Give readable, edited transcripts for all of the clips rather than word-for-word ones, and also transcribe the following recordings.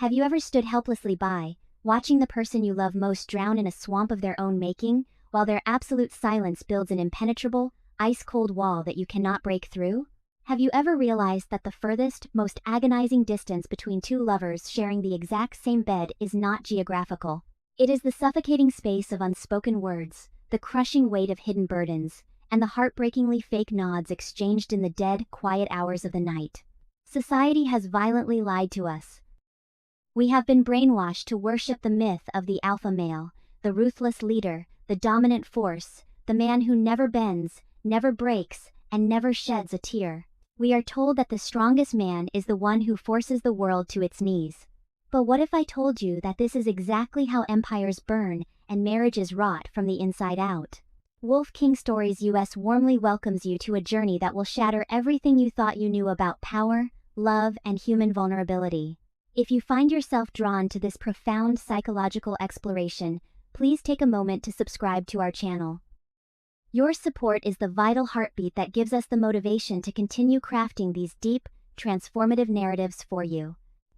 Have you ever stood helplessly by, watching the person you love most drown in a swamp of their own making, while their absolute silence builds an impenetrable, ice-cold wall that you cannot break through? Have you ever realized that the furthest, most agonizing distance between two lovers sharing the exact same bed is not geographical? It is the suffocating space of unspoken words, the crushing weight of hidden burdens, and the heartbreakingly fake nods exchanged in the dead, quiet hours of the night. Society has violently lied to us. We have been brainwashed to worship the myth of the alpha male, the ruthless leader, the dominant force, the man who never bends, never breaks, and never sheds a tear. We are told that the strongest man is the one who forces the world to its knees. But what if I told you that this is exactly how empires burn and marriages rot from the inside out? Wolf King Stories US warmly welcomes you to a journey that will shatter everything you thought you knew about power, love, and human vulnerability. If you find yourself drawn to this profound psychological exploration, please take a moment to subscribe to our channel. Your support is the vital heartbeat that gives us the motivation to continue crafting these deep, transformative narratives for you.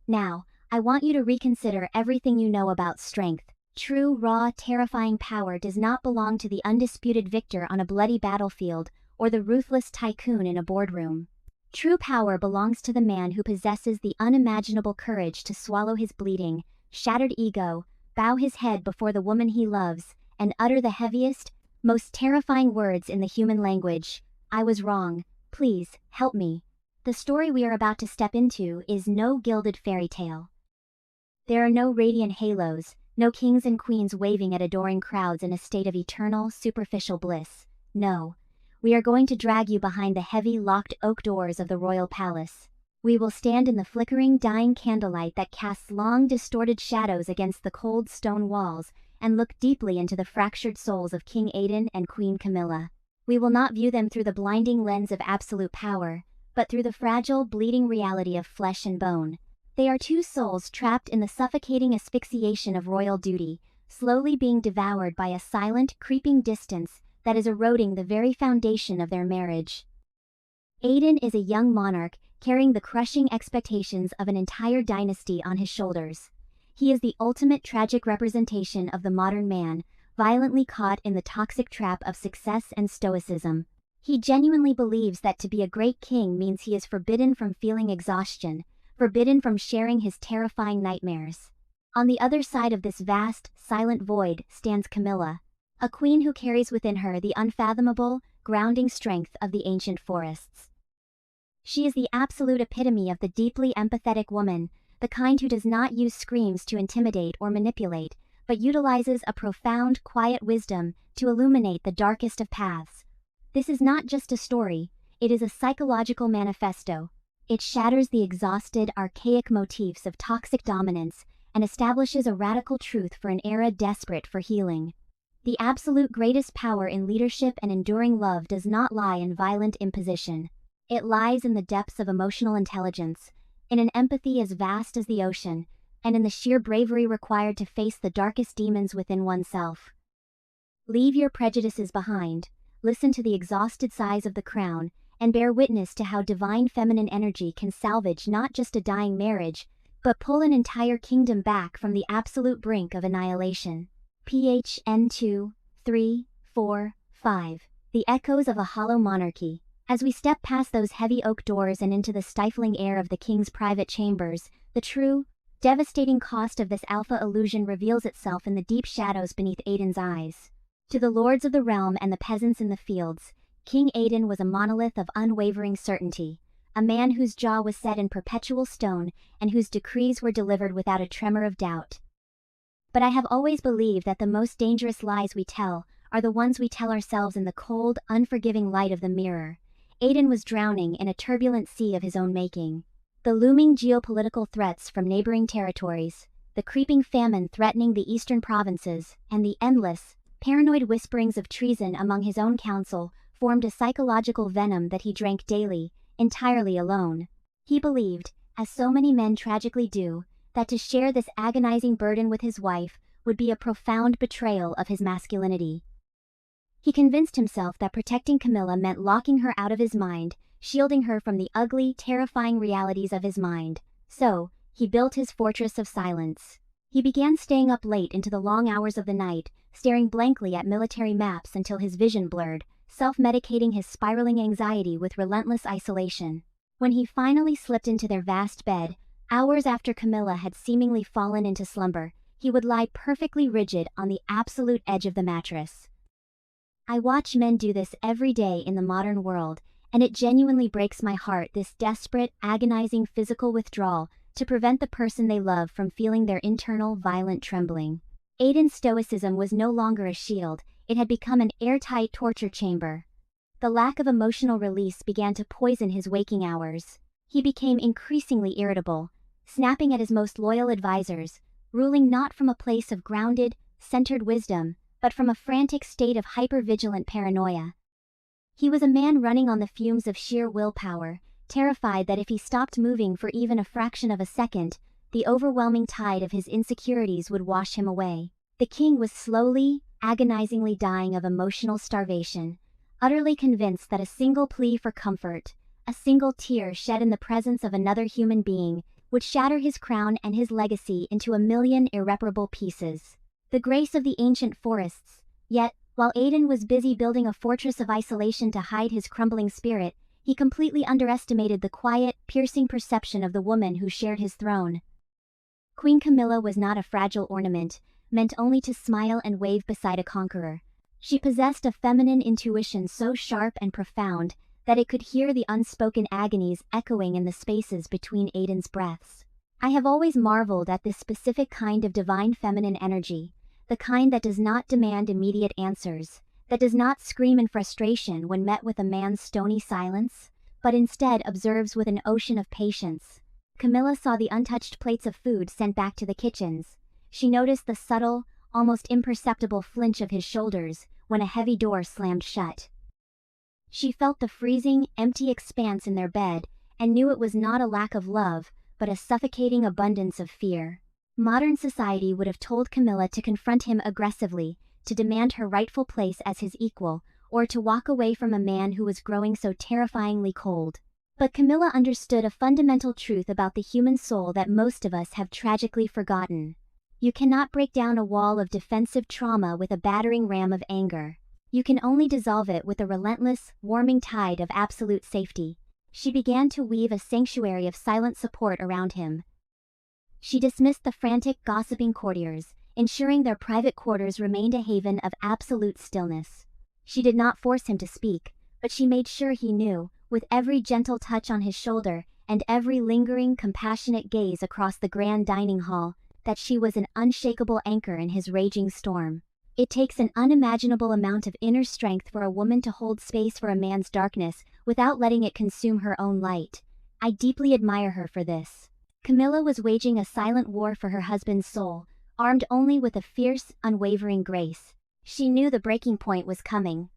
Now, I want you to reconsider everything you know about strength. True, raw, terrifying power does not belong to the undisputed victor on a bloody battlefield or the ruthless tycoon in a boardroom. True power belongs to the man who possesses the unimaginable courage to swallow his bleeding, shattered ego, bow his head before the woman he loves, and utter the heaviest, most terrifying words in the human language. I was wrong. Please, help me. The story we are about to step into is no gilded fairy tale. There are no radiant halos, no kings and queens waving at adoring crowds in a state of eternal, superficial bliss. No. We are going to drag you behind the heavy, locked oak doors of the royal palace. We will stand in the flickering, dying candlelight that casts long, distorted shadows against the cold stone walls, and look deeply into the fractured souls of King Aiden and Queen Camilla. We will not view them through the blinding lens of absolute power, but through the fragile, bleeding reality of flesh and bone. They are two souls trapped in the suffocating asphyxiation of royal duty, slowly being devoured by a silent, creeping distance that is eroding the very foundation of their marriage. Aiden is a young monarch, carrying the crushing expectations of an entire dynasty on his shoulders. He is the ultimate tragic representation of the modern man, violently caught in the toxic trap of success and stoicism. He genuinely believes that to be a great king means he is forbidden from feeling exhaustion, forbidden from sharing his terrifying nightmares. On the other side of this vast, silent void stands Camilla, a queen who carries within her the unfathomable, grounding strength of the ancient forests. She is the absolute epitome of the deeply empathetic woman, the kind who does not use screams to intimidate or manipulate, but utilizes a profound, quiet wisdom to illuminate the darkest of paths. This is not just a story, it is a psychological manifesto. It shatters the exhausted, archaic motifs of toxic dominance and establishes a radical truth for an era desperate for healing. The absolute greatest power in leadership and enduring love does not lie in violent imposition. It lies in the depths of emotional intelligence, in an empathy as vast as the ocean, and in the sheer bravery required to face the darkest demons within oneself. Leave your prejudices behind, listen to the exhausted sighs of the crown, and bear witness to how divine feminine energy can salvage not just a dying marriage, but pull an entire kingdom back from the absolute brink of annihilation. PHN 2, 3, 4, 5. The echoes of a hollow monarchy. As we step past those heavy oak doors and into the stifling air of the king's private chambers, the true, devastating cost of this alpha illusion reveals itself in the deep shadows beneath Aiden's eyes. To the lords of the realm and the peasants in the fields, King Aiden was a monolith of unwavering certainty, a man whose jaw was set in perpetual stone and whose decrees were delivered without a tremor of doubt. But I have always believed that the most dangerous lies we tell are the ones we tell ourselves in the cold, unforgiving light of the mirror. Aiden was drowning in a turbulent sea of his own making. The looming geopolitical threats from neighboring territories, the creeping famine threatening the eastern provinces, and the endless, paranoid whisperings of treason among his own council formed a psychological venom that he drank daily, entirely alone. He believed, as so many men tragically do, that to share this agonizing burden with his wife would be a profound betrayal of his masculinity. He convinced himself that protecting Camilla meant locking her out of his mind, shielding her from the ugly, terrifying realities of his mind. So, he built his fortress of silence. He began staying up late into the long hours of the night, staring blankly at military maps until his vision blurred, self-medicating his spiraling anxiety with relentless isolation. When he finally slipped into their vast bed, hours after Camilla had seemingly fallen into slumber, he would lie perfectly rigid on the absolute edge of the mattress. I watch men do this every day in the modern world, and it genuinely breaks my heart, this desperate, agonizing physical withdrawal to prevent the person they love from feeling their internal, violent trembling. Aiden's stoicism was no longer a shield, it had become an airtight torture chamber. The lack of emotional release began to poison his waking hours. He became increasingly irritable, snapping at his most loyal advisors, ruling not from a place of grounded, centered wisdom, but from a frantic state of hyper-vigilant paranoia. He was a man running on the fumes of sheer willpower, terrified that if he stopped moving for even a fraction of a second, the overwhelming tide of his insecurities would wash him away. The king was slowly, agonizingly dying of emotional starvation, utterly convinced that a single plea for comfort, a single tear shed in the presence of another human being, would shatter his crown and his legacy into a million irreparable pieces. The grace of the ancient forests. Yet, while Aiden was busy building a fortress of isolation to hide his crumbling spirit, he completely underestimated the quiet, piercing perception of the woman who shared his throne. Queen Camilla was not a fragile ornament, meant only to smile and wave beside a conqueror. She possessed a feminine intuition so sharp and profound that it could hear the unspoken agonies echoing in the spaces between Aiden's breaths. I have always marveled at this specific kind of divine feminine energy, the kind that does not demand immediate answers, that does not scream in frustration when met with a man's stony silence, but instead observes with an ocean of patience. Camilla saw the untouched plates of food sent back to the kitchens. She noticed the subtle, almost imperceptible flinch of his shoulders when a heavy door slammed shut. She felt the freezing, empty expanse in their bed and knew it was not a lack of love, but a suffocating abundance of fear. Modern society would have told Camilla to confront him aggressively, to demand her rightful place as his equal, or to walk away from a man who was growing so terrifyingly cold. But Camilla understood a fundamental truth about the human soul that most of us have tragically forgotten. You cannot break down a wall of defensive trauma with a battering ram of anger. You can only dissolve it with a relentless, warming tide of absolute safety. She began to weave a sanctuary of silent support around him. She dismissed the frantic, gossiping courtiers, ensuring their private quarters remained a haven of absolute stillness. She did not force him to speak, but she made sure he knew, with every gentle touch on his shoulder and every lingering, compassionate gaze across the grand dining hall, that she was an unshakable anchor in his raging storm. It takes an unimaginable amount of inner strength for a woman to hold space for a man's darkness without letting it consume her own light. I deeply admire her for this. Camilla was waging a silent war for her husband's soul, armed only with a fierce, unwavering grace. She knew the breaking point was coming.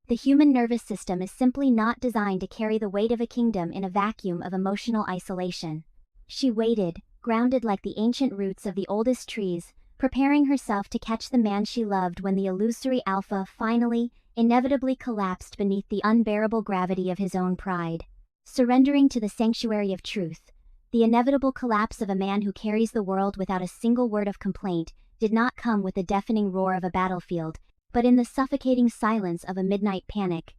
The human nervous system is simply not designed to carry the weight of a kingdom in a vacuum of emotional isolation. She waited, grounded like the ancient roots of the oldest trees, preparing herself to catch the man she loved when the illusory alpha finally, inevitably collapsed beneath the unbearable gravity of his own pride. Surrendering to the sanctuary of truth, the inevitable collapse of a man who carries the world without a single word of complaint did not come with the deafening roar of a battlefield, but in the suffocating silence of a midnight panic.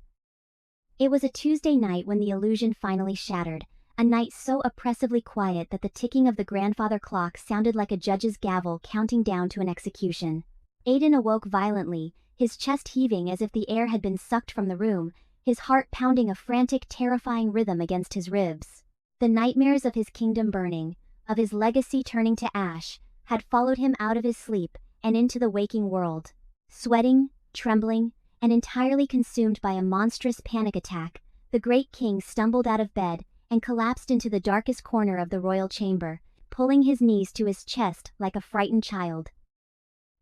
It was a Tuesday night when the illusion finally shattered, a night so oppressively quiet that the ticking of the grandfather clock sounded like a judge's gavel counting down to an execution. Aiden awoke violently, his chest heaving as if the air had been sucked from the room, his heart pounding a frantic, terrifying rhythm against his ribs. The nightmares of his kingdom burning, of his legacy turning to ash, had followed him out of his sleep and into the waking world. Sweating, trembling, and entirely consumed by a monstrous panic attack, the great king stumbled out of bed and collapsed into the darkest corner of the royal chamber, pulling his knees to his chest like a frightened child.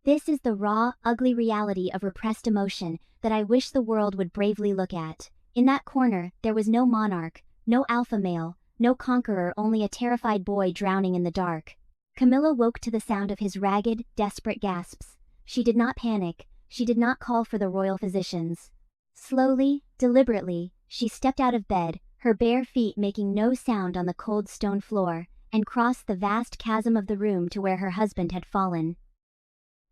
This is the raw, ugly reality of repressed emotion that I wish the world would bravely look at. In that corner, there was no monarch, no alpha male, no conqueror, only a terrified boy drowning in the dark. Camilla woke to the sound of his ragged, desperate gasps. She did not panic, she did not call for the royal physicians. Slowly, deliberately, she stepped out of bed, her bare feet making no sound on the cold stone floor, and crossed the vast chasm of the room to where her husband had fallen.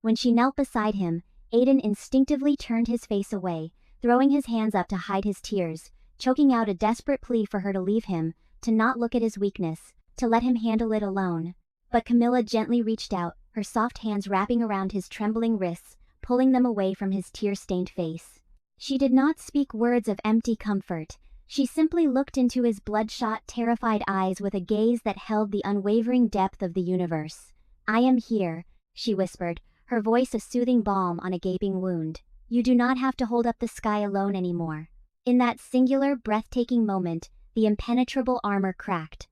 When she knelt beside him, Aiden instinctively turned his face away, throwing his hands up to hide his tears, choking out a desperate plea for her to leave him, to not look at his weakness, to let him handle it alone. But Camilla gently reached out, her soft hands wrapping around his trembling wrists, pulling them away from his tear-stained face. She did not speak words of empty comfort. She simply looked into his bloodshot, terrified eyes with a gaze that held the unwavering depth of the universe. "I am here," she whispered, her voice a soothing balm on a gaping wound. "You do not have to hold up the sky alone anymore." In that singular, breathtaking moment, the impenetrable armor cracked.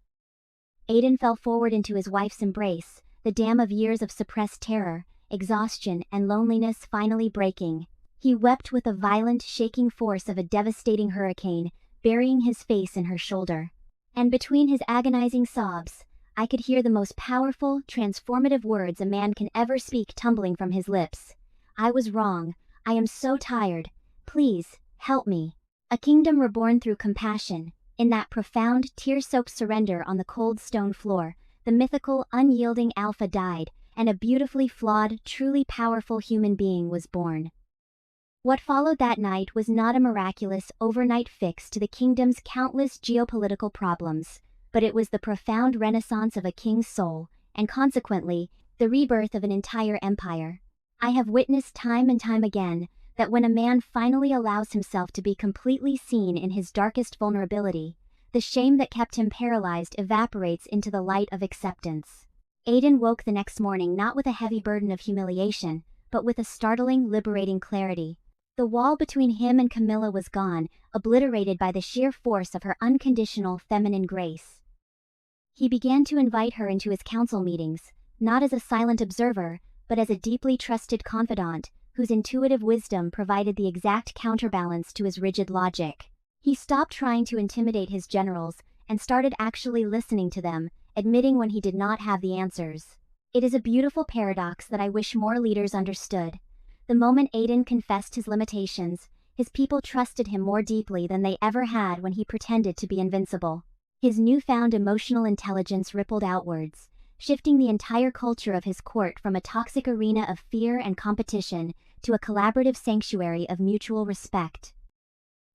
Aiden fell forward into his wife's embrace, the dam of years of suppressed terror, exhaustion, and loneliness finally breaking. He wept with the violent, shaking force of a devastating hurricane, burying his face in her shoulder. And between his agonizing sobs, I could hear the most powerful, transformative words a man can ever speak tumbling from his lips. "I was wrong. I am so tired. Please, help me." A kingdom reborn through compassion. In that profound, tear-soaked surrender on the cold stone floor, the mythical, unyielding Alpha died, and a beautifully flawed, truly powerful human being was born. What followed that night was not a miraculous, overnight fix to the kingdom's countless geopolitical problems, but it was the profound renaissance of a king's soul, and consequently, the rebirth of an entire empire. I have witnessed time and time again that when a man finally allows himself to be completely seen in his darkest vulnerability, the shame that kept him paralyzed evaporates into the light of acceptance. Aiden woke the next morning not with a heavy burden of humiliation, but with a startling, liberating clarity. The wall between him and Camilla was gone, obliterated by the sheer force of her unconditional feminine grace. He began to invite her into his council meetings, not as a silent observer, but as a deeply trusted confidant, whose intuitive wisdom provided the exact counterbalance to his rigid logic. He stopped trying to intimidate his generals, and started actually listening to them, admitting when he did not have the answers. It is a beautiful paradox that I wish more leaders understood. The moment Aiden confessed his limitations, his people trusted him more deeply than they ever had when he pretended to be invincible. His newfound emotional intelligence rippled outwards, shifting the entire culture of his court from a toxic arena of fear and competition to a collaborative sanctuary of mutual respect.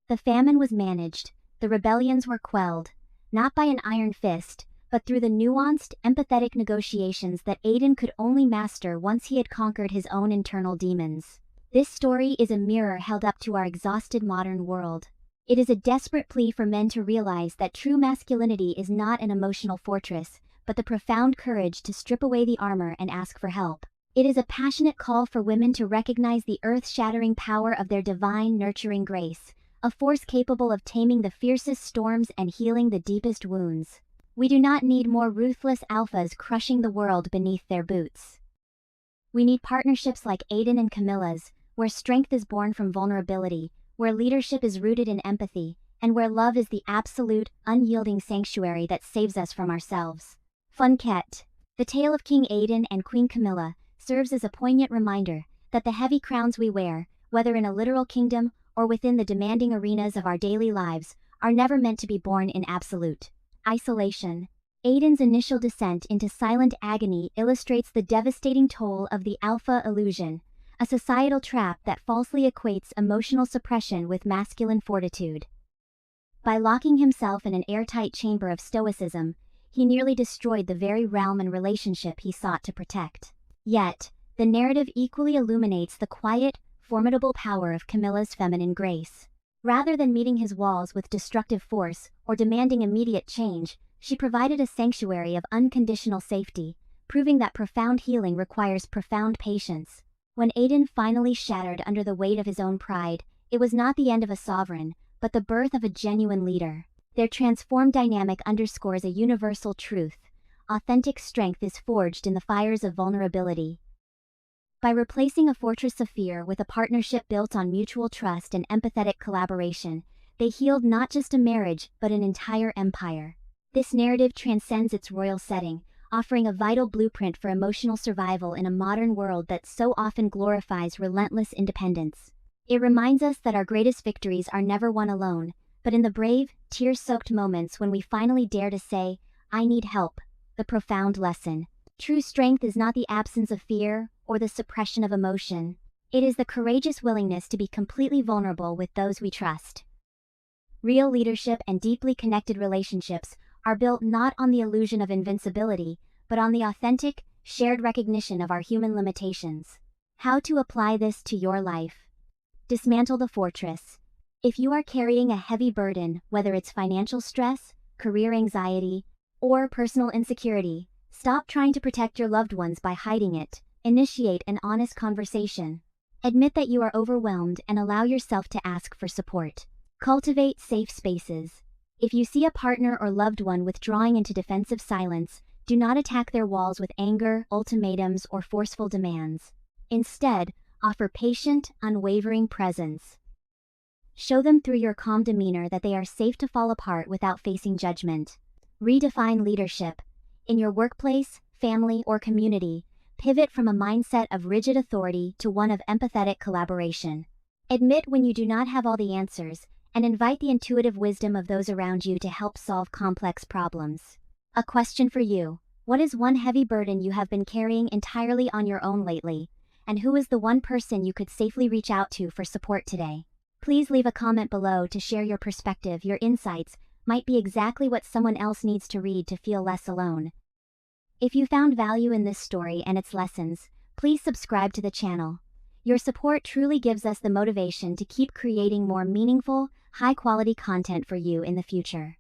The famine was managed, the rebellions were quelled, not by an iron fist, but through the nuanced, empathetic negotiations that Aiden could only master once he had conquered his own internal demons. This story is a mirror held up to our exhausted modern world. It is a desperate plea for men to realize that true masculinity is not an emotional fortress, but the profound courage to strip away the armor and ask for help. It is a passionate call for women to recognize the earth-shattering power of their divine, nurturing grace, a force capable of taming the fiercest storms and healing the deepest wounds. We do not need more ruthless alphas crushing the world beneath their boots. We need partnerships like Aiden and Camilla's, where strength is born from vulnerability, where leadership is rooted in empathy, and where love is the absolute, unyielding sanctuary that saves us from ourselves. Funket. The tale of King Aiden and Queen Camilla serves as a poignant reminder that the heavy crowns we wear, whether in a literal kingdom or within the demanding arenas of our daily lives, are never meant to be borne in absolute isolation. Aiden's initial descent into silent agony illustrates the devastating toll of the alpha illusion, a societal trap that falsely equates emotional suppression with masculine fortitude. By locking himself in an airtight chamber of stoicism, he nearly destroyed the very realm and relationship he sought to protect. Yet, the narrative equally illuminates the quiet, formidable power of Camilla's feminine grace. Rather than meeting his walls with destructive force or demanding immediate change, she provided a sanctuary of unconditional safety, proving that profound healing requires profound patience. When Aiden finally shattered under the weight of his own pride, it was not the end of a sovereign, but the birth of a genuine leader. Their transformed dynamic underscores a universal truth: authentic strength is forged in the fires of vulnerability. By replacing a fortress of fear with a partnership built on mutual trust and empathetic collaboration, they healed not just a marriage but an entire empire. This narrative transcends its royal setting, offering a vital blueprint for emotional survival in a modern world that so often glorifies relentless independence. It reminds us that our greatest victories are never won alone, but in the brave, tear-soaked moments when we finally dare to say, "I need help." The profound lesson. True strength is not the absence of fear or the suppression of emotion. It is the courageous willingness to be completely vulnerable with those we trust. Real leadership and deeply connected relationships are built not on the illusion of invincibility, but on the authentic, shared recognition of our human limitations. How to apply this to your life. Dismantle the fortress. If you are carrying a heavy burden, whether it's financial stress, career anxiety, or personal insecurity, stop trying to protect your loved ones by hiding it. Initiate an honest conversation. Admit that you are overwhelmed and allow yourself to ask for support. Cultivate safe spaces. If you see a partner or loved one withdrawing into defensive silence, do not attack their walls with anger, ultimatums, or forceful demands. Instead, offer patient, unwavering presence. Show them through your calm demeanor that they are safe to fall apart without facing judgment. Redefine leadership. In your workplace, family, or community, pivot from a mindset of rigid authority to one of empathetic collaboration. Admit when you do not have all the answers, and invite the intuitive wisdom of those around you to help solve complex problems. A question for you. What is one heavy burden you have been carrying entirely on your own lately? And who is the one person you could safely reach out to for support today? Please leave a comment below to share your perspective. Your insights might be exactly what someone else needs to read to feel less alone. If you found value in this story and its lessons, please subscribe to the channel. Your support truly gives us the motivation to keep creating more meaningful, high-quality content for you in the future.